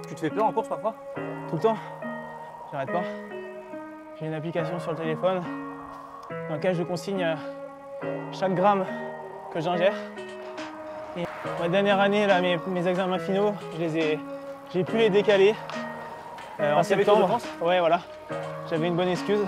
Tu te fais peur en course parfois? Tout le temps. J'arrête pas. J'ai une application sur le téléphone dans laquelle je consigne chaque gramme que j'ingère. Et ma dernière année, là, mes examens finaux, j'ai pu les décaler en septembre. Ouais, voilà. J'avais une bonne excuse.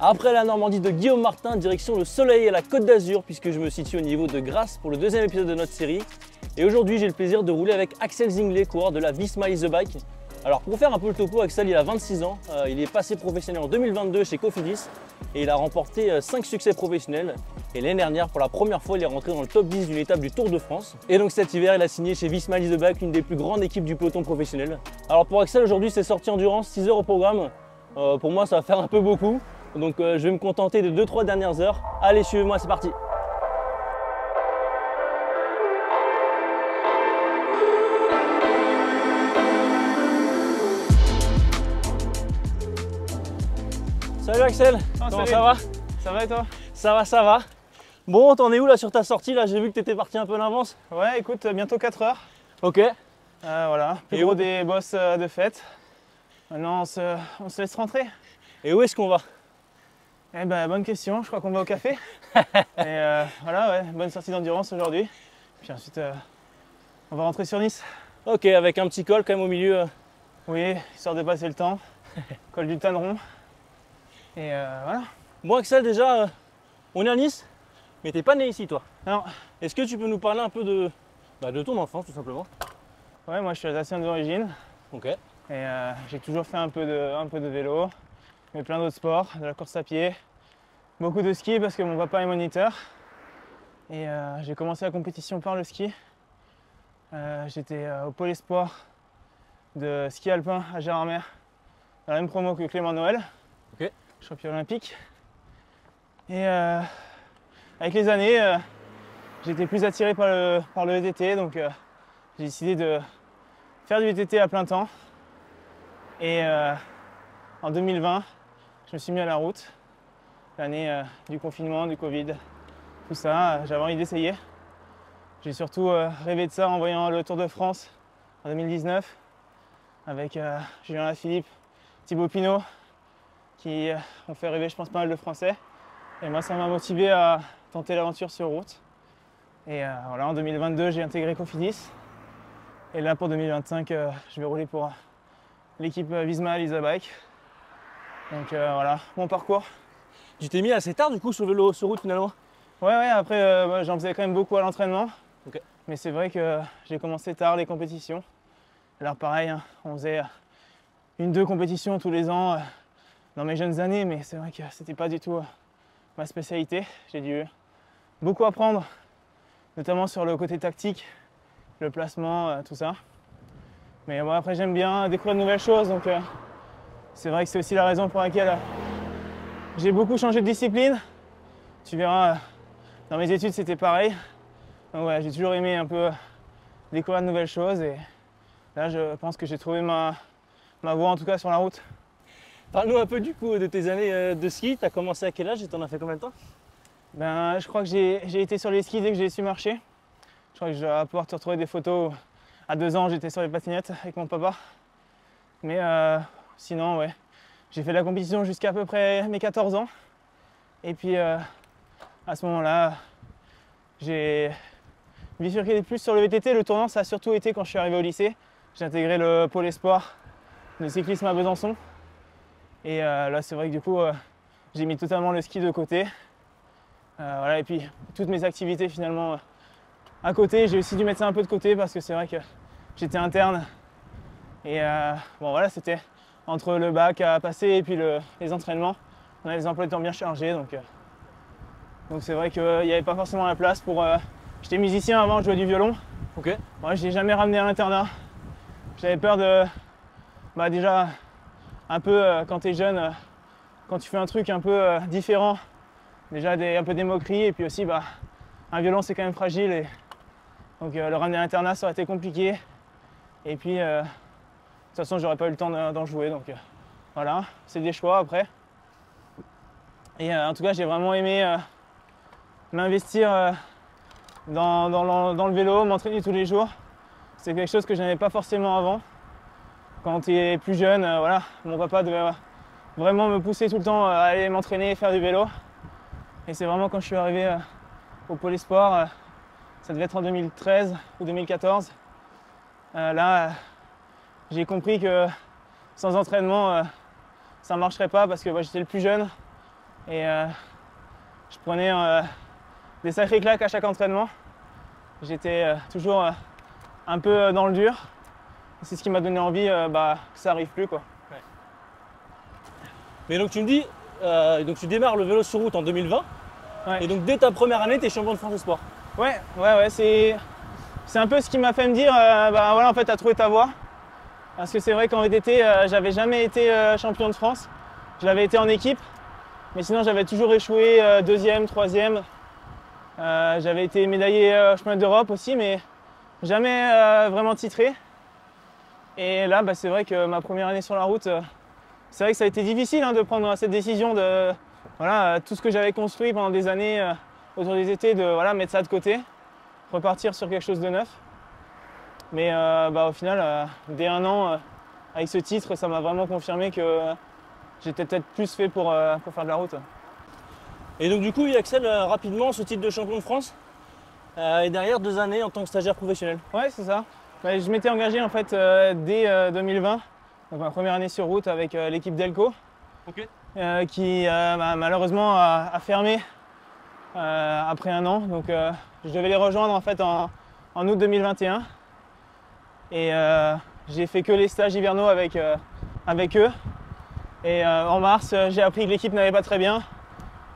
Après la Normandie de Guillaume Martin, direction le soleil et la Côte d'Azur, puisque je me situe au niveau de Grasse pour le deuxième épisode de notre série. Et aujourd'hui, j'ai le plaisir de rouler avec Axel Zinglet, coureur de la Visma Lease the Bike. Alors pour faire un peu le topo, Axel il a 26 ans, il est passé professionnel en 2022 chez Cofidis et il a remporté 5 succès professionnels. Et l'année dernière, pour la première fois, il est rentré dans le top 10 d'une étape du Tour de France. Et donc cet hiver, il a signé chez Visma Lease the Bike, l'une des plus grandes équipes du peloton professionnel. Alors pour Axel, aujourd'hui, c'est sortie endurance, 6 heures au programme. Pour moi, ça va faire un peu beaucoup. Donc je vais me contenter des 2-3 dernières heures. Allez, suivez-moi, c'est parti. Salut Axel, comment salut. ça va? Ça va et toi? Ça va, ça va. Bon, t'en es où là sur ta sortie? Là, j'ai vu que t'étais parti un peu en avance. Ouais, écoute, bientôt 4 heures. Ok. Voilà, plus gros des bosses de fête. Maintenant, on se laisse rentrer. Et où est-ce qu'on va? Eh ben, bonne question, je crois qu'on va au café. Et voilà, ouais, bonne sortie d'endurance aujourd'hui. Puis ensuite, on va rentrer sur Nice. Ok, avec un petit col quand même au milieu. Oui, histoire de passer le temps. Col du Tanneron. Et voilà. Bon Axel, déjà, on est à Nice, mais t'es pas né ici toi. Non. Est-ce que tu peux nous parler un peu de ton enfance tout simplement? Ouais, moi je suis alsacien d'origine. Ok. Et j'ai toujours fait un peu de vélo, mais plein d'autres sports, de la course à pied, beaucoup de ski parce que mon papa est moniteur. Et j'ai commencé la compétition par le ski. J'étais au pôle espoir de ski alpin à Gérardmer, dans la même promo que Clément Noël, Ok. champion olympique. Et avec les années, j'étais plus attiré par le VTT, donc j'ai décidé de faire du VTT à plein temps. Et en 2020, je me suis mis à la route, l'année du confinement, du Covid, tout ça, j'avais envie d'essayer. J'ai surtout rêvé de ça en voyant le Tour de France en 2019 avec Julien Lafilippe, Thibaut Pinot, qui ont fait rêver, je pense, pas mal de Français. Et moi, ça m'a motivé à tenter l'aventure sur route. Et voilà, en 2022, j'ai intégré Cofidis. Et là, pour 2025, je vais rouler pour l'équipe Visma Lease the Bike. Donc voilà, mon parcours. Tu t'es mis assez tard du coup sur le vélo sur route finalement? Ouais, après j'en faisais quand même beaucoup à l'entraînement. Ok. Mais c'est vrai que j'ai commencé tard les compétitions. Alors pareil, hein, on faisait 1-2 compétitions tous les ans dans mes jeunes années, mais c'est vrai que c'était pas du tout ma spécialité. J'ai dû beaucoup apprendre, notamment sur le côté tactique, le placement, tout ça. Mais bon, après j'aime bien découvrir de nouvelles choses, donc c'est vrai que c'est aussi la raison pour laquelle j'ai beaucoup changé de discipline. Tu verras, dans mes études c'était pareil. Donc ouais, j'ai toujours aimé un peu découvrir de nouvelles choses et là je pense que j'ai trouvé ma voie en tout cas sur la route. Parle-nous un peu du coup de tes années de ski. Tu as commencé à quel âge et t'en as fait combien de temps? Ben, je crois que j'ai été sur les skis dès que j'ai su marcher. Je crois que je vais pouvoir te retrouver des photos. À 2 ans, j'étais sur les patinettes avec mon papa. Mais sinon, ouais, j'ai fait de la compétition jusqu'à peu près mes 14 ans. Et puis à ce moment-là, j'ai bifurqué plus sur le VTT. Le tournant, ça a surtout été quand je suis arrivé au lycée. J'ai intégré le pôle espoir de cyclisme à Besançon. Et là, c'est vrai que du coup, j'ai mis totalement le ski de côté. Voilà, et puis toutes mes activités finalement à côté, j'ai aussi dû mettre ça un peu de côté parce que c'est vrai que j'étais interne. Et bon voilà, c'était entre le bac à passer et puis les entraînements. On avait des emplois de temps bien chargés, donc c'est vrai qu'il n'y avait pas forcément la place pour... J'étais musicien avant, je jouais du violon. Ok. Moi, je l'ai jamais ramené à l'internat. J'avais peur de... Bah déjà, un peu quand tu es jeune, quand tu fais un truc un peu différent, déjà un peu des moqueries et puis aussi bah, un violon c'est quand même fragile et donc le ramener à l'internat ça aurait été compliqué et puis de toute façon j'aurais pas eu le temps d'en jouer donc voilà, c'est des choix après. Et en tout cas j'ai vraiment aimé m'investir dans le vélo, m'entraîner tous les jours. C'est quelque chose que je n'avais pas forcément avant. Quand tu es plus jeune, voilà, mon papa devait vraiment me pousser tout le temps à aller m'entraîner et faire du vélo. Et c'est vraiment quand je suis arrivé au Pôle Espoir, ça devait être en 2013 ou 2014. Là, j'ai compris que sans entraînement, ça ne marcherait pas parce que j'étais le plus jeune et je prenais des sacrées claques à chaque entraînement. J'étais toujours un peu dans le dur. C'est ce qui m'a donné envie que ça n'arrive plus, quoi. Ouais. Mais donc tu me dis, donc tu démarres le vélo sur route en 2020. Ouais. Et donc dès ta première année, tu es champion de France Espoir. Ouais, c'est un peu ce qui m'a fait me dire, voilà, en fait, t'as trouvé ta voie. Parce que c'est vrai qu'en VTT, j'avais jamais été champion de France. Je l'avais été en équipe, mais sinon j'avais toujours échoué deuxième, troisième. J'avais été médaillé chemin d'Europe aussi, mais jamais vraiment titré. Et là, c'est vrai que ma première année sur la route, c'est vrai que ça a été difficile de prendre cette décision de voilà, tout ce que j'avais construit pendant des années autour des étés, de mettre ça de côté, repartir sur quelque chose de neuf. Mais au final, dès un an, avec ce titre, ça m'a vraiment confirmé que j'étais peut-être plus fait pour faire de la route. Et donc du coup, il accède rapidement ce titre de champion de France. Et derrière 2 années en tant que stagiaire professionnel. Ouais, c'est ça. Je m'étais engagé en fait dès 2020, donc ma première année sur route avec l'équipe Delco, qui malheureusement a fermé après un an. Donc je devais les rejoindre en fait en août 2021. Et j'ai fait que les stages hivernaux avec eux. Et en mars, j'ai appris que l'équipe n'allait pas très bien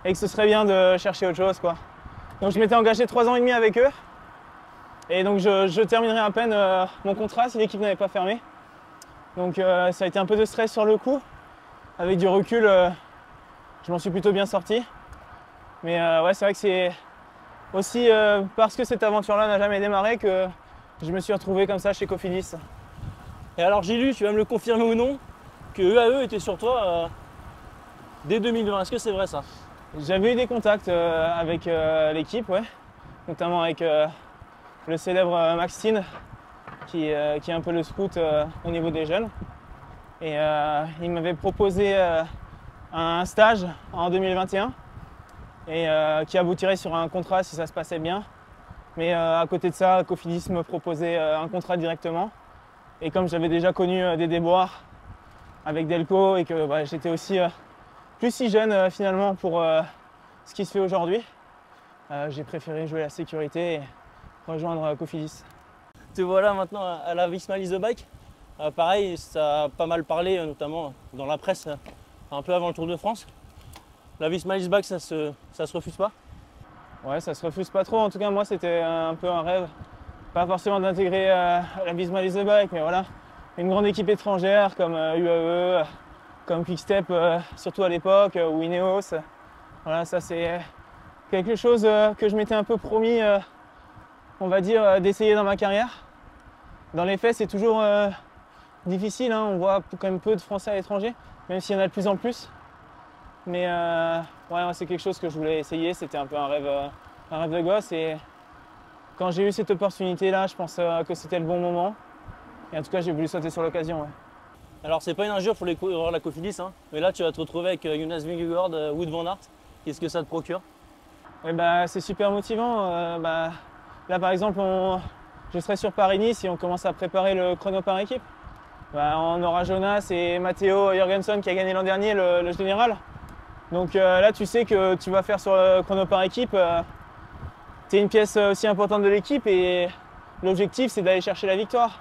et que ce serait bien de chercher autre chose, quoi. Donc je m'étais engagé 3 ans et demi avec eux. Et donc je terminerai à peine mon contrat si l'équipe n'avait pas fermé. Donc ça a été un peu de stress sur le coup. Avec du recul, je m'en suis plutôt bien sorti. Mais ouais, c'est vrai que c'est aussi parce que cette aventure-là n'a jamais démarré que je me suis retrouvé comme ça chez Cofidis. Et alors j'ai lu, tu vas me le confirmer ou non, que EAE était sur toi dès 2020. Est-ce que c'est vrai ça? J'avais eu des contacts avec l'équipe, ouais, notamment avec le célèbre Maxime, qui est un peu le scout au niveau des jeunes. Et il m'avait proposé un stage en 2021 et qui aboutirait sur un contrat si ça se passait bien. Mais à côté de ça, Cofidis me proposait un contrat directement. Et comme j'avais déjà connu des déboires avec Delco et que j'étais aussi plus si jeune finalement pour ce qui se fait aujourd'hui, j'ai préféré jouer la sécurité et rejoindre Cofidis. Te voilà maintenant à la Visma Lease the Bike. Pareil, ça a pas mal parlé, notamment dans la presse, un peu avant le Tour de France. La Visma Lease Bike, ça se refuse pas? Ouais, ça se refuse pas trop. En tout cas, moi, c'était un peu un rêve. Pas forcément d'intégrer la Visma Lease the Bike, mais voilà, une grande équipe étrangère comme UAE, comme Quick-Step, surtout à l'époque, ou Ineos. Voilà, ça c'est quelque chose que je m'étais un peu promis, on va dire, d'essayer dans ma carrière. Dans les faits, c'est toujours difficile, on voit quand même peu de Français à l'étranger, même s'il y en a de plus en plus. Mais ouais, c'est quelque chose que je voulais essayer, c'était un peu un rêve de gosse. Et quand j'ai eu cette opportunité-là, je pense que c'était le bon moment. Et en tout cas, j'ai voulu sauter sur l'occasion. Ouais. Alors, c'est pas une injure pour les coureurs de la Cofidis, mais là, tu vas te retrouver avec Jonas Vingegaard, Wout van Aert. Qu'est-ce que ça te procure? Ouais, c'est super motivant. Là, par exemple, je serai sur Paris-Nice et on commence à préparer le chrono par équipe. On aura Jonas et Matteo Jorgensen qui a gagné l'an dernier le général. Donc là, tu sais que tu vas faire sur le chrono par équipe. Tu es une pièce aussi importante de l'équipe et l'objectif, c'est d'aller chercher la victoire.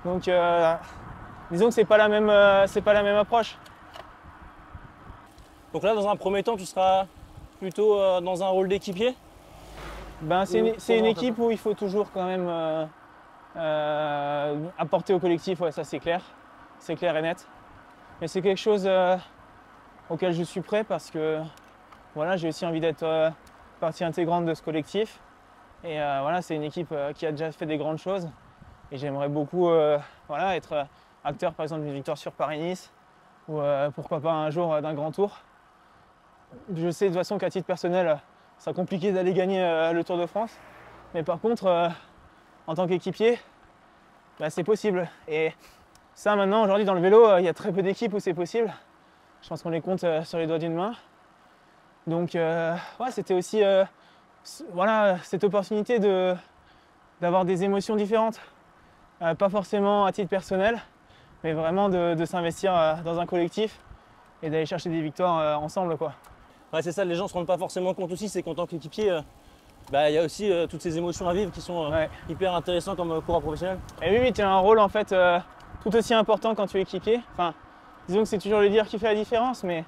Donc disons que c'est pas la même approche. Donc là, dans un premier temps, tu seras plutôt dans un rôle d'équipier? C'est une équipe où il faut toujours quand même apporter au collectif, ouais, ça c'est clair et net. Mais c'est quelque chose auquel je suis prêt parce que voilà, j'ai aussi envie d'être partie intégrante de ce collectif. Et voilà, c'est une équipe qui a déjà fait des grandes choses. Et j'aimerais beaucoup être acteur par exemple d'une victoire sur Paris-Nice ou pourquoi pas un jour d'un grand tour. Je sais de toute façon qu'à titre personnel, c'est compliqué d'aller gagner le Tour de France. Mais par contre, en tant qu'équipier, bah, c'est possible. Et ça maintenant, aujourd'hui dans le vélo, il y a très peu d'équipes où c'est possible. Je pense qu'on les compte sur les doigts d'une main. Donc ouais, c'était aussi voilà, cette opportunité d'avoir des émotions différentes. Pas forcément à titre personnel, mais vraiment de s'investir dans un collectif et d'aller chercher des victoires ensemble, quoi. Ouais, c'est ça, les gens ne se rendent pas forcément compte aussi, c'est qu'en tant qu'équipier, bah, il y a aussi toutes ces émotions à vivre qui sont hyper intéressantes comme coureur professionnel. Et oui, tu as un rôle en fait tout aussi important quand tu es équipier. Enfin, disons que c'est toujours le leader qui fait la différence, mais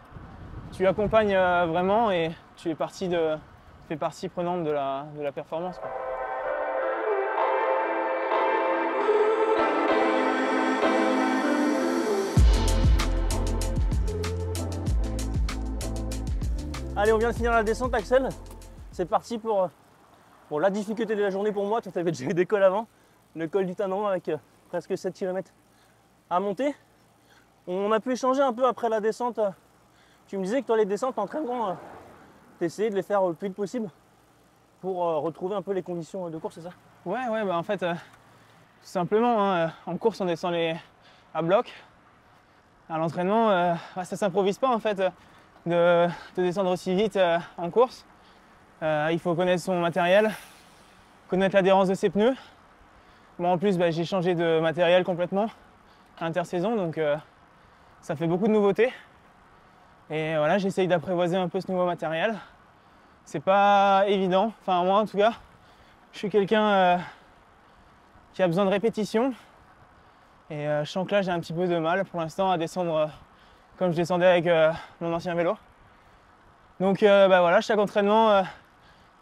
tu accompagnes vraiment et tu fais partie prenante de la performance, quoi. Allez, on vient de finir la descente, Axel. C'est parti pour bon, la difficulté de la journée pour moi. Toi, tu avais déjà eu des cols avant. Le col du Tanon avec presque 7 km à monter. On a pu échanger un peu après la descente. Tu me disais que toi, les descentes, l'entraînement, tu essayais de les faire le plus vite possible pour retrouver un peu les conditions de course, c'est ça? Ouais, bah en fait, tout simplement, hein, en course, on descend à bloc. À l'entraînement, ça s'improvise pas en fait de descendre aussi vite en course. Il faut connaître son matériel, connaître l'adhérence de ses pneus. Moi en plus, j'ai changé de matériel complètement à l'intersaison, donc ça fait beaucoup de nouveautés. Et voilà, j'essaye d'apprivoiser un peu ce nouveau matériel. C'est pas évident, enfin moi en tout cas, je suis quelqu'un qui a besoin de répétition. Et je sens que là j'ai un petit peu de mal pour l'instant à descendre comme je descendais avec mon ancien vélo. Donc voilà, chaque entraînement,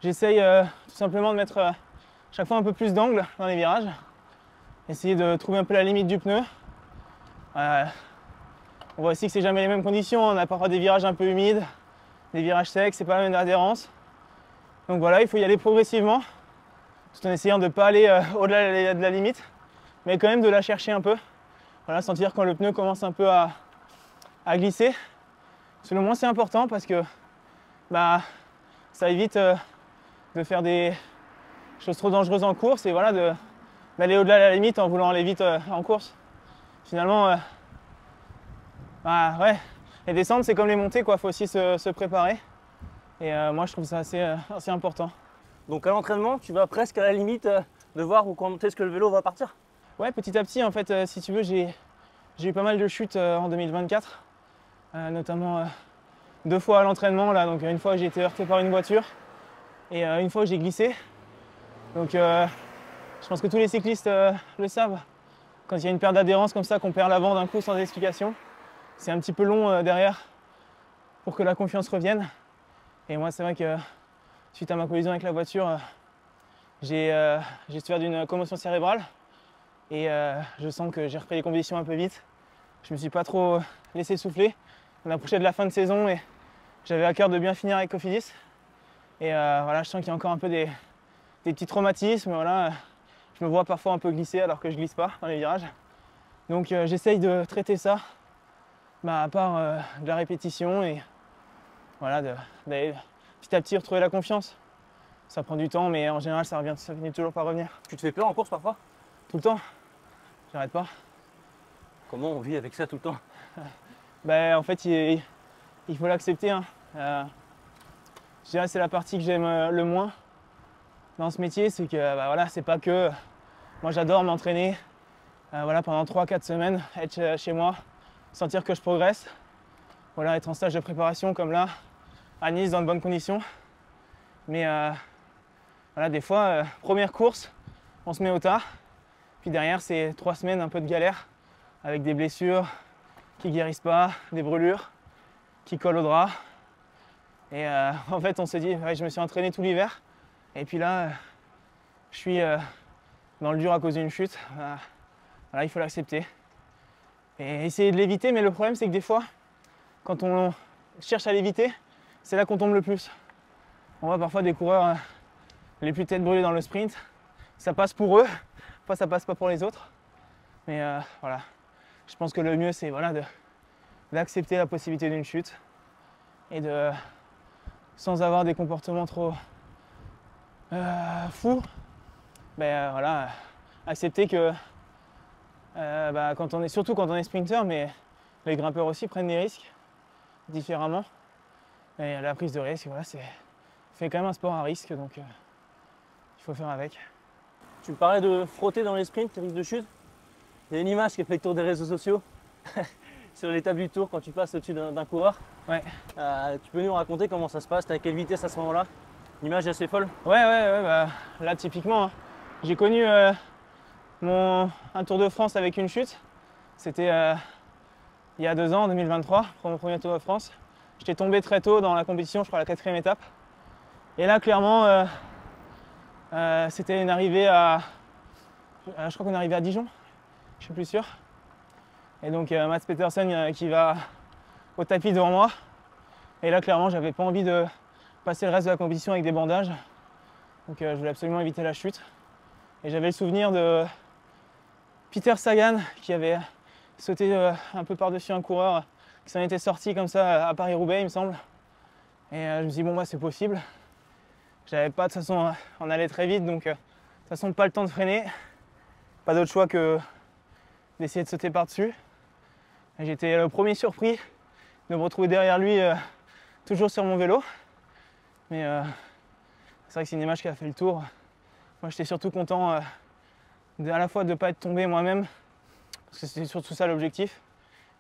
j'essaye tout simplement de mettre chaque fois un peu plus d'angle dans les virages. Essayer de trouver un peu la limite du pneu. On voit aussi que c'est jamais les mêmes conditions. On a parfois des virages un peu humides, des virages secs, c'est pas la même adhérence. Donc voilà, il faut y aller progressivement, tout en essayant de ne pas aller au-delà de la limite, mais quand même de la chercher un peu. Voilà, sentir quand le pneu commence un peu à glisser. Selon moi, c'est important parce que ça évite de faire des choses trop dangereuses en course et voilà, d'aller au-delà de la limite en voulant aller vite en course. Finalement, ouais, les descentes, c'est comme les montées, quoi. Faut aussi se préparer. Et moi, je trouve ça assez important. Donc à l'entraînement, tu vas presque à la limite de voir où quand est-ce que le vélo va partir? Ouais, petit à petit, en fait, si tu veux, j'ai eu pas mal de chutes en 2024, notamment 2 fois à l'entraînement, là. Donc une fois, j'ai été heurté par une voiture et une fois, j'ai glissé. Donc je pense que tous les cyclistes le savent. Quand il y a une perte d'adhérence comme ça, qu'on perd l'avant d'un coup sans explication, c'est un petit peu long derrière pour que la confiance revienne. Et moi, c'est vrai que suite à ma collision avec la voiture, j'ai souffert d'une commotion cérébrale et je sens que j'ai repris les compétitions un peu vite. Je me suis pas trop laissé souffler. On approchait de la fin de saison et j'avais à cœur de bien finir avec Cofidis. Et voilà, je sens qu'il y a encore un peu des petits traumatismes. Voilà. Je me vois parfois un peu glisser alors que je glisse pas dans les virages. Donc j'essaye de traiter ça à part de la répétition et voilà, d'aller petit à petit retrouver la confiance. Ça prend du temps, mais en général, ça finit toujours par revenir. Tu te fais peur en course parfois? Tout le temps. J'arrête pas. Comment on vit avec ça tout le temps? En fait, il faut l'accepter. Hein. Je dirais que c'est la partie que j'aime le moins dans ce métier, c'est que voilà, c'est pas que moi j'adore m'entraîner voilà, pendant 3-4 semaines, être chez moi, sentir que je progresse, voilà, être en stage de préparation comme là, à Nice dans de bonnes conditions. Mais voilà, des fois, première course, on se met au tas, puis derrière c'est 3 semaines un peu de galère, avec des blessures qui guérissent pas, des brûlures qui collent au drap. Et en fait on se dit, ouais, je me suis entraîné tout l'hiver, et puis là, je suis dans le dur à cause d'une chute. Voilà, il faut l'accepter. Et essayer de l'éviter, mais le problème c'est que des fois, quand on cherche à l'éviter, c'est là qu'on tombe le plus. On voit parfois des coureurs les plus têtes brûlées dans le sprint. Ça passe pour eux, parfois ça passe pas pour les autres. Mais voilà, je pense que le mieux c'est voilà, d'accepter la possibilité d'une chute et sans avoir des comportements trop fous, voilà, accepter que surtout quand on est sprinter, mais les grimpeurs aussi prennent des risques différemment. Et la prise de risque, voilà, c'est quand même un sport à risque, donc il faut faire avec. Tu me parlais de frotter dans les sprints, les risques de chute. Il y a une image qui a fait le tour des réseaux sociaux sur l'étape du tour quand tu passes au-dessus d'un coureur. Ouais. Tu peux nous raconter comment ça se passe, à quelle vitesse à ce moment-là? L'image est assez folle. Ouais, là typiquement, hein, j'ai connu un Tour de France avec une chute. C'était il y a 2 ans, en 2023, pour mon premier Tour de France. J'étais tombé très tôt dans la compétition, je crois à la 4e étape. Et là, clairement, c'était une arrivée à... je crois qu'on est arrivé à Dijon, je suis plus sûr. Et donc Mats Petersen qui va au tapis devant moi. Et là, clairement, j'avais pas envie de passer le reste de la compétition avec des bandages. Donc je voulais absolument éviter la chute. Et j'avais le souvenir de Peter Sagan qui avait sauté un peu par-dessus un coureur qui s'en était sorti comme ça à Paris-Roubaix, il me semble. Et je me suis dit, bon, c'est possible. J'avais pas, de toute façon, on allait très vite, donc de toute façon, pas le temps de freiner. Pas d'autre choix que d'essayer de sauter par-dessus. J'étais le premier surpris de me retrouver derrière lui, toujours sur mon vélo. Mais c'est vrai que c'est une image qui a fait le tour. Moi, j'étais surtout content à la fois de ne pas être tombé moi-même, parce que c'était surtout ça l'objectif.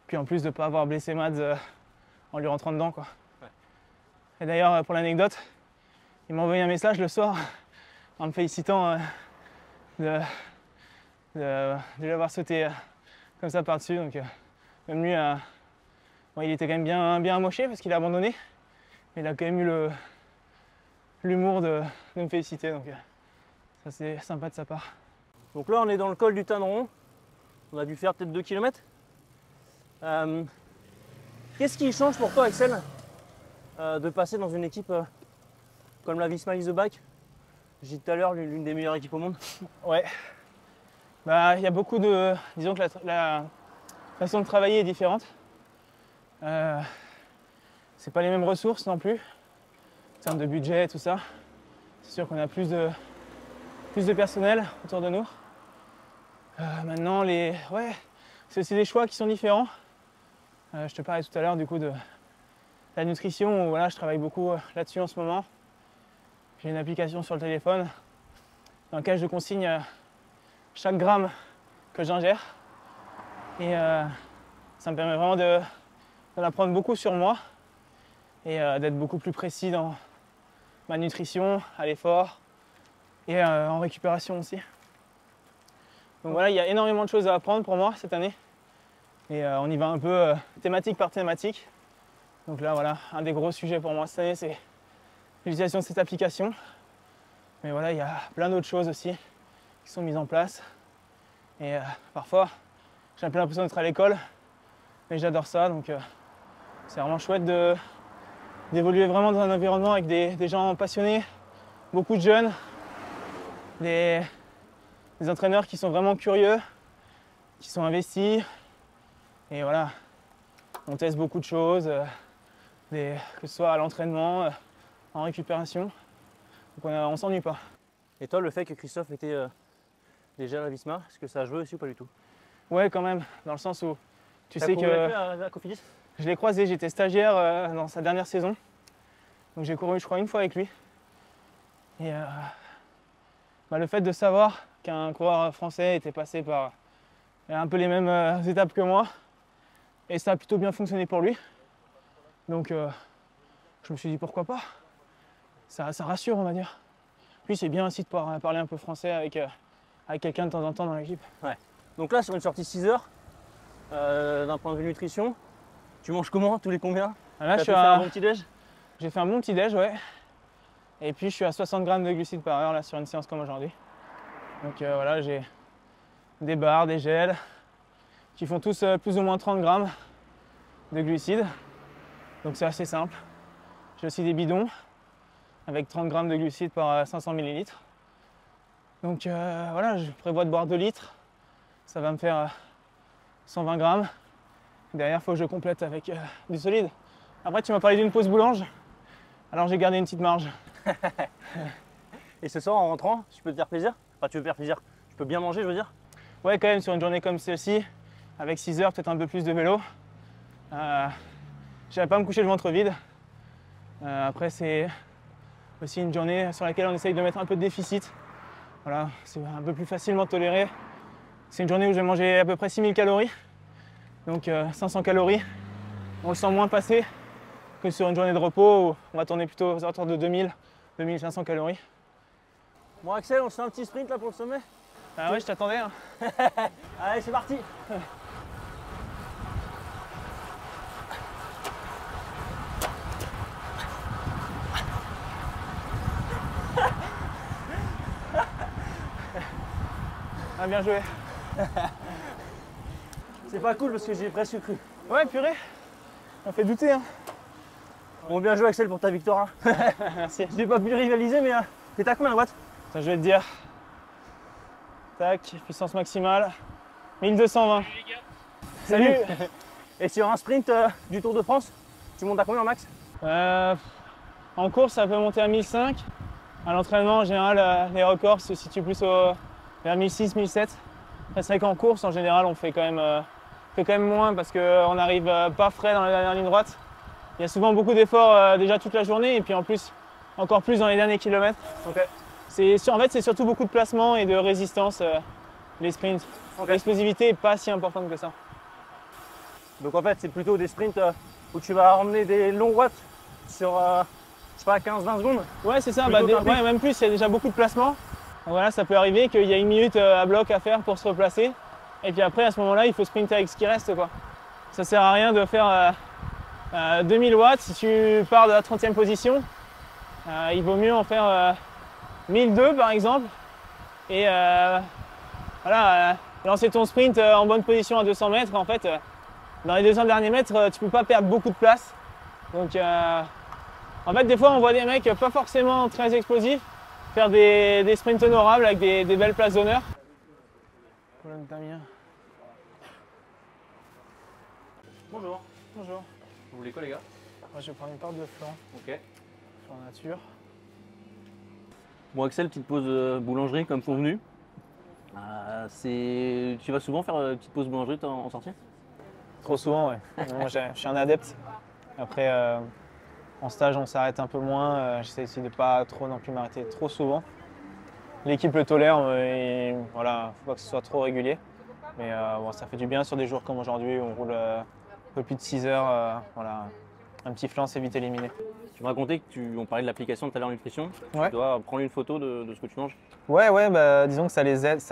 Puis en plus de ne pas avoir blessé Mads en lui rentrant dedans, quoi. Ouais. Et d'ailleurs, pour l'anecdote, il m'a envoyé un message le soir en me félicitant de l'avoir sauté comme ça par-dessus. Donc même lui, bon, il était quand même bien amoché parce qu'il a abandonné. Mais il a quand même eu l'humour de me féliciter. Donc ça, c'est sympa de sa part. Donc là, on est dans le col du Tanneron. On a dû faire peut-être 2 km. Qu'est-ce qui change pour toi, Axel, de passer dans une équipe comme la Visma Lease the Bike? J'ai dit tout à l'heure, l'une des meilleures équipes au monde. Ouais. Il y a beaucoup de... Disons que la façon de travailler est différente. C'est pas les mêmes ressources non plus. En termes de budget et tout ça. C'est sûr qu'on a plus de personnel autour de nous. Maintenant, c'est aussi des choix qui sont différents. Je te parlais tout à l'heure du coup de la nutrition, où voilà, je travaille beaucoup là-dessus en ce moment. J'ai une application sur le téléphone dans laquelle je consigne chaque gramme que j'ingère. Et ça me permet vraiment d'en apprendre beaucoup sur moi et d'être beaucoup plus précis dans ma nutrition, à l'effort et en récupération aussi. Donc voilà, il y a énormément de choses à apprendre pour moi cette année. Et on y va un peu thématique par thématique. Donc là, voilà, un des gros sujets pour moi cette année, c'est l'utilisation de cette application. Mais voilà, il y a plein d'autres choses aussi qui sont mises en place. Et parfois, j'ai un peu l'impression d'être à l'école, mais j'adore ça. Donc c'est vraiment chouette d'évoluer vraiment dans un environnement avec des gens passionnés, beaucoup de jeunes, des entraîneurs qui sont vraiment curieux, qui sont investis. Et voilà, on teste beaucoup de choses, que ce soit à l'entraînement, en récupération. Donc on ne s'ennuie pas. Et toi, le fait que Christophe était déjà à la Visma, est-ce que ça a joué aussi ou pas du tout? Ouais, quand même, dans le sens où tu sais que à Cofidis? Je l'ai croisé, j'étais stagiaire dans sa dernière saison. Donc j'ai couru, je crois, une fois avec lui. Et le fait de savoir qu'un coureur français était passé par un peu les mêmes étapes que moi, et ça a plutôt bien fonctionné pour lui. Donc je me suis dit pourquoi pas. Ça rassure, on va dire. Puis c'est bien aussi de pouvoir parler un peu français avec quelqu'un de temps en temps dans l'équipe. Ouais. Donc là, sur une sortie 6 heures, d'un point de vue nutrition, tu manges comment? Tous les combien? Là, fait un bon petit déj? J'ai fait un bon petit déj, ouais. Et puis je suis à 60 grammes de glucides par heure là, sur une séance comme aujourd'hui. Donc voilà, j'ai des barres, des gels qui font tous plus ou moins 30 grammes de glucides. Donc c'est assez simple. J'ai aussi des bidons avec 30 grammes de glucides par 500 ml. Donc voilà, je prévois de boire 2 litres. Ça va me faire 120 grammes. Derrière, il faut que je complète avec du solide. Après, tu m'as parlé d'une pause boulange. Alors j'ai gardé une petite marge. Et ce soir, en rentrant, tu peux te faire plaisir? Enfin, tu veux faire plaisir, tu peux bien manger, je veux dire. Ouais, quand même, sur une journée comme celle-ci, avec 6 heures, peut-être un peu plus de vélo, j'allais pas me coucher le ventre vide. Après, c'est aussi une journée sur laquelle on essaye de mettre un peu de déficit. Voilà, c'est un peu plus facilement toléré. C'est une journée où je vais manger à peu près 6000 calories, donc 500 calories. On le sent moins passer que sur une journée de repos où on va tourner plutôt aux alentours de 2000-2500 calories. Bon Axel, on se fait un petit sprint là pour le sommet. Ah ouais, je t'attendais. Hein. Allez, c'est parti. Ah, bien joué. C'est pas cool parce que j'y ai presque cru. Ouais, purée. On fait douter. Hein. Bon, bien joué Axel pour ta victoire. Hein. Merci. Je n'ai pas pu rivaliser, mais t'es à combien la boîte? Attends, je vais te dire. Tac, puissance maximale. 1220. Salut. Et sur un sprint du Tour de France, tu montes à combien max? En course, ça peut monter à 1005. À l'entraînement, en général, les records se situent plus vers 1006, 1007. C'est vrai qu'en course, en général, on fait quand même moins parce qu'on n'arrive pas frais dans la dernière ligne droite. Il y a souvent beaucoup d'efforts déjà toute la journée et puis en plus, encore plus dans les derniers kilomètres. Okay. En fait, c'est surtout beaucoup de placement et de résistance, les sprints. Okay. L'explosivité n'est pas si importante que ça. Donc en fait, c'est plutôt des sprints où tu vas emmener des longs watts sur, je sais pas, 15-20 secondes. Ouais, c'est ça. Ouais, même plus, il y a déjà beaucoup de placement. Donc voilà, ça peut arriver qu'il y a une minute à bloc à faire pour se replacer. Et puis après, à ce moment-là, il faut sprinter avec ce qui reste, quoi. Ça sert à rien de faire 2000 watts si tu pars de la 30e position. Il vaut mieux en faire 1002 par exemple. Et voilà, lancer ton sprint en bonne position à 200 mètres. En fait, dans les 200 derniers mètres, tu peux pas perdre beaucoup de place. Donc, en fait, des fois, on voit des mecs pas forcément très explosifs faire des sprints honorables avec des belles places d'honneur. Bonjour. Bonjour. Vous voulez quoi les gars? Moi, je vais prendre une part de flan. Ok. Flan nature. Bon Axel, petite pause boulangerie comme convenu. Tu vas souvent faire une petite pause boulangerie en sortie? Trop souvent, ouais. Moi, je suis un adepte. Après, en stage, on s'arrête un peu moins. J'essaie aussi de ne pas trop non plus m'arrêter trop souvent. L'équipe le tolère, et voilà, faut pas que ce soit trop régulier. Mais bon, ça fait du bien sur des jours comme aujourd'hui où on roule un peu plus de 6 heures. Voilà, un petit flan, c'est vite éliminé. Tu me racontais on parlait de l'application tout à l'heure nutrition. Ouais. Tu dois prendre une photo de ce que tu manges. Ouais, bah, disons que ça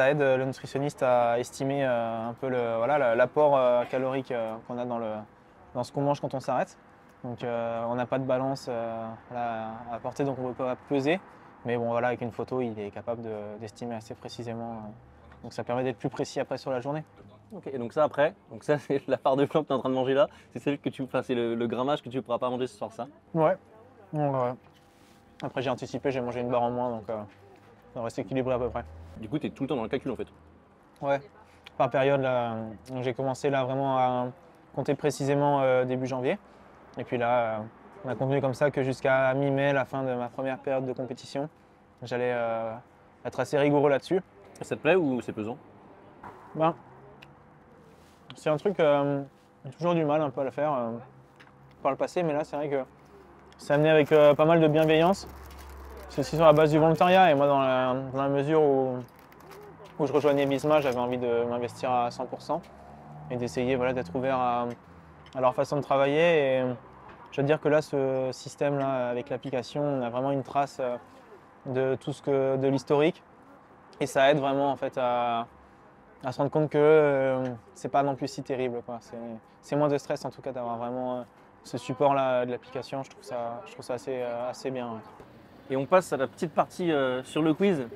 aide le nutritionniste à estimer un peu l'apport calorique qu'on a dans ce qu'on mange quand on s'arrête. Donc on n'a pas de balance à porter, donc on ne peut pas peser. Mais bon, voilà, avec une photo, il est capable d'estimer assez précisément. Donc ça permet d'être plus précis après sur la journée. Ok, et donc ça après, ça c'est la part de flan que tu es en train de manger là, c'est celle que c'est le grammage que tu ne pourras pas manger ce soir, ça? Ouais. Après j'ai anticipé, j'ai mangé une barre en moins, donc ça reste équilibré à peu près. Du coup, tu es tout le temps dans le calcul en fait. Ouais, par période, là, j'ai commencé là vraiment à compter précisément début janvier. Et puis là, on a convenu comme ça que jusqu'à mi-mai, la fin de ma première période de compétition, j'allais être assez rigoureux là-dessus. Ça te plaît ou c'est pesant? Ben, c'est un truc, j'ai toujours du mal un peu à le faire par le passé, mais là c'est vrai que c'est amené avec pas mal de bienveillance. C'est aussi sur la base du volontariat, et moi dans la mesure où je rejoignais Visma, j'avais envie de m'investir à 100% et d'essayer d'être ouvert à leur façon de travailler. Et je veux dire que là, ce système-là, avec l'application, on a vraiment une trace de de l'historique, et ça aide vraiment en fait à se rendre compte que c'est pas non plus si terrible, quoi. C'est moins de stress en tout cas d'avoir vraiment ce support-là de l'application. Je trouve ça assez bien. Ouais. Et on passe à la petite partie sur le quiz.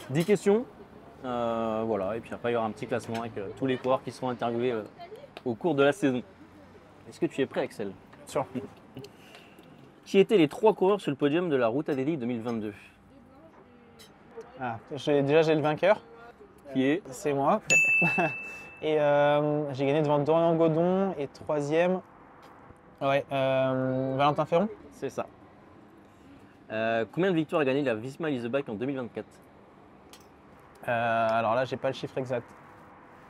10 questions. Voilà, et puis après il y aura un petit classement avec tous les coureurs qui seront interviewés au cours de la saison. Est-ce que tu es prêt, Axel? Sûr. Qui étaient les 3 coureurs sur le podium de la Route Adélie 2022? J'ai le vainqueur. Qui est? C'est moi. Et j'ai gagné devant Dorian Godon, et 3e, Valentin Ferron. C'est ça. Combien de victoires a gagné la Visma Lease the Bike en 2024? Alors là, j'ai pas le chiffre exact.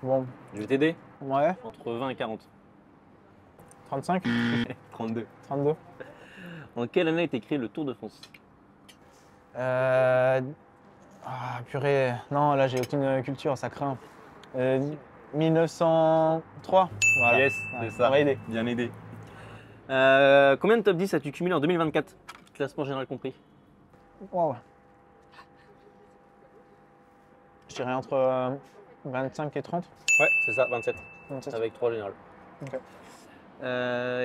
Bon, Je vais t'aider. ouais, Entre 20 et 40. 35, 32. 32. En quelle année a été créé le Tour de France? Ah, purée, non, là, j'ai aucune culture, ça craint. 1903. Voilà. Yes, Ouais, c'est ça. on va aider. Bien aidé. Combien de top 10 as-tu cumulé en 2024? Classement général compris. Wow. Je dirais entre 25 et 30. Ouais, c'est ça, 27. 27. Avec 3 générales. Ok.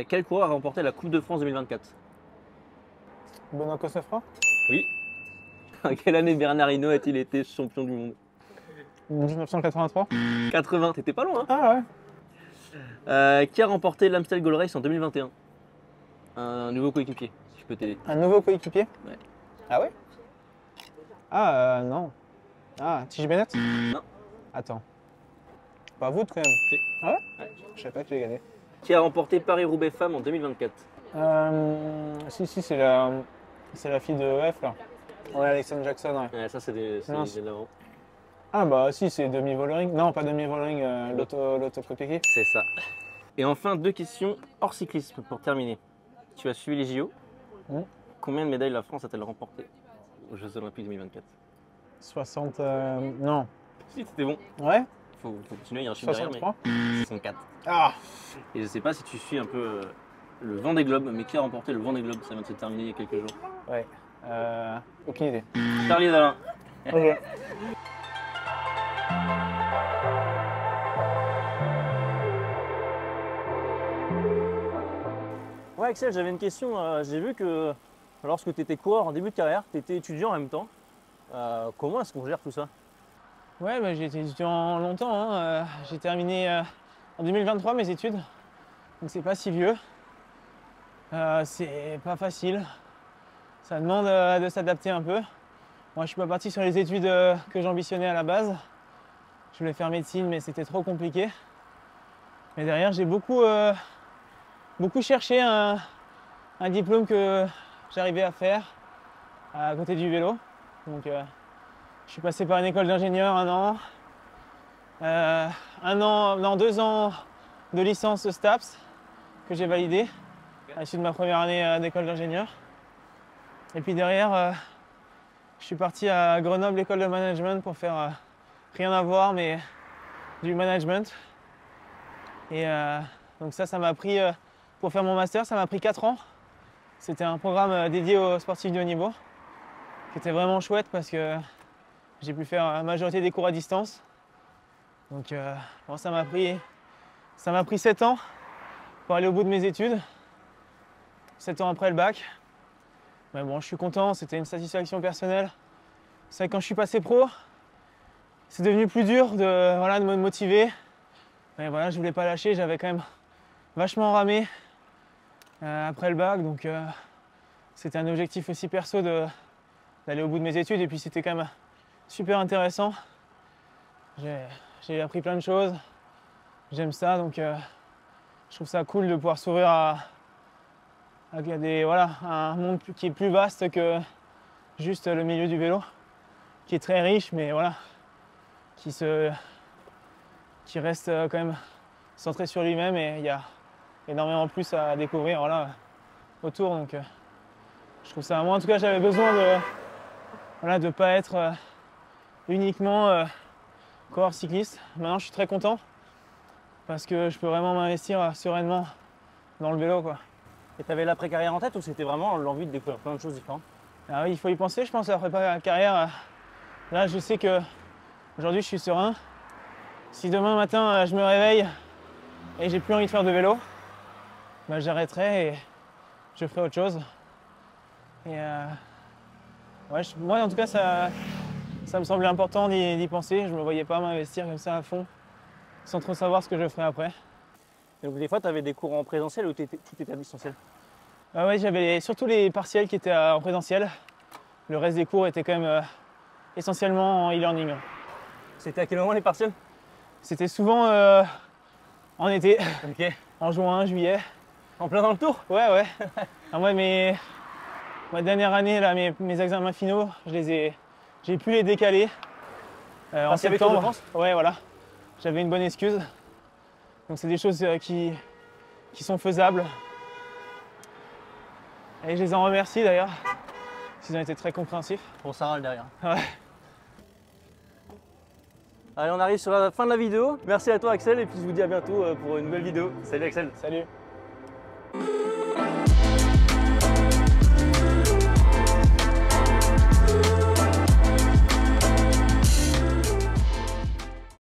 Quel coureur a remporté la Coupe de France 2024? Benoît Cosnefroy. Oui. En quelle année Bernard Hinault a-t-il été champion du monde? 1983. 80, t'étais pas loin, hein? Ah Qui a remporté l'Amstel Gold Race en 2021? Un nouveau coéquipier, si je peux t'aider. ouais. Un nouveau coéquipier. Ouais. Ah ouais. Ah non. Ah, Tige Bennett. Non. Attends. Pas vous quand même. Si. Ah ouais. Ouais. Je savais pas que tu l'as gagné. Qui a remporté Paris-Roubaix Femmes en 2024? Si, c'est la fille de F là. Ouais, Alexandre Jackson, ouais. Ouais, ça c'est Mince. d'avant. Ah bah si, c'est Demi Vollering. Non, pas Demi Vollering, l'auto-copier. C'est ça. Et enfin, 2 questions hors cyclisme pour terminer. Tu as suivi les JO. Mm. Combien de médailles la France a-t-elle remporté aux Jeux Olympiques 2024? 60. Non. Si, c'était bon. Ouais. Faut continuer, il y a un chiffre derrière, 63. mais 64. Ah. Et je sais pas si tu suis un peu le Vendée Globe, mais qui a remporté le Vendée Globe? Ça vient de se terminer il y a quelques jours. Ouais. Aucune idée. Charlie Dalin. Ok. Ouais, Axel, j'avais une question. J'ai vu que lorsque tu étais coureur en début de carrière, tu étais étudiant en même temps. Comment est-ce qu'on gère tout ça? Ouais, bah, j'ai été étudiant longtemps, hein. J'ai terminé en 2023 mes études, donc c'est pas si vieux. C'est pas facile. Ça demande de s'adapter un peu. Moi, je suis pas parti sur les études que j'ambitionnais à la base. Je voulais faire médecine, mais c'était trop compliqué. Mais derrière, j'ai beaucoup cherché un diplôme que j'arrivais à faire à côté du vélo. Donc, je suis passé par une école d'ingénieur 2 ans de licence STAPS que j'ai validé à l'issue de ma première année d'école d'ingénieur. Et puis derrière, je suis parti à Grenoble, école de management, pour faire rien à voir, mais du management. Et donc ça m'a pris, pour faire mon master, ça m'a pris 4 ans. C'était un programme dédié aux sportifs de haut niveau, qui était vraiment chouette parce que j'ai pu faire la majorité des cours à distance. Donc bon, ça m'a pris 7 ans pour aller au bout de mes études. 7 ans après le bac. Mais bon, je suis content, c'était une satisfaction personnelle. C'est vrai que quand je suis passé pro, c'est devenu plus dur de me motiver. Mais voilà, je voulais pas lâcher, j'avais quand même vachement ramé après le bac. Donc c'était un objectif aussi perso d'aller au bout de mes études. Et puis c'était quand même super intéressant. J'ai appris plein de choses. J'aime ça, donc je trouve ça cool de pouvoir s'ouvrir à un monde qui est plus vaste que juste le milieu du vélo, qui est très riche, mais voilà, qui reste quand même centré sur lui-même, et il y a énormément plus à découvrir autour. Donc je trouve ça, moi en tout cas, j'avais besoin de pas être uniquement coureur cycliste. Maintenant, je suis très content parce que je peux vraiment m'investir sereinement dans le vélo, quoi. Et tu avais l'après-carrière en tête, ou c'était vraiment l'envie de découvrir plein de choses différentes? Ah oui, il faut y penser, je pense, après la carrière. Là, je sais que aujourd'hui, je suis serein. Si demain matin, je me réveille et j'ai plus envie de faire de vélo, bah, j'arrêterai et je ferai autre chose. Et ouais, moi, en tout cas, ça me semblait important d'y penser. Je me voyais pas m'investir comme ça à fond, sans trop savoir ce que je ferais après. Donc des fois, tu avais des cours en présentiel ou tout était à distanciel? Ouais, j'avais surtout les partiels qui étaient en présentiel. Le reste des cours était quand même essentiellement en e-learning. C'était à quel moment les partiels? C'était souvent en été, Ok. en juin, juillet. En plein dans le tour? Ouais. Ah, moi, ma dernière année, là, mes examens finaux, j'ai pu les décaler. En Parce qu'il y avait Tour de septembre. France. Ouais, voilà. J'avais une bonne excuse. Donc c'est des choses qui sont faisables. Et je les en remercie d'ailleurs. Ils ont été très compréhensifs. Bon, ça râle derrière. Ouais. Allez, on arrive sur la fin de la vidéo. Merci à toi Axel et puis je vous dis à bientôt pour une nouvelle vidéo. Salut Axel. Salut.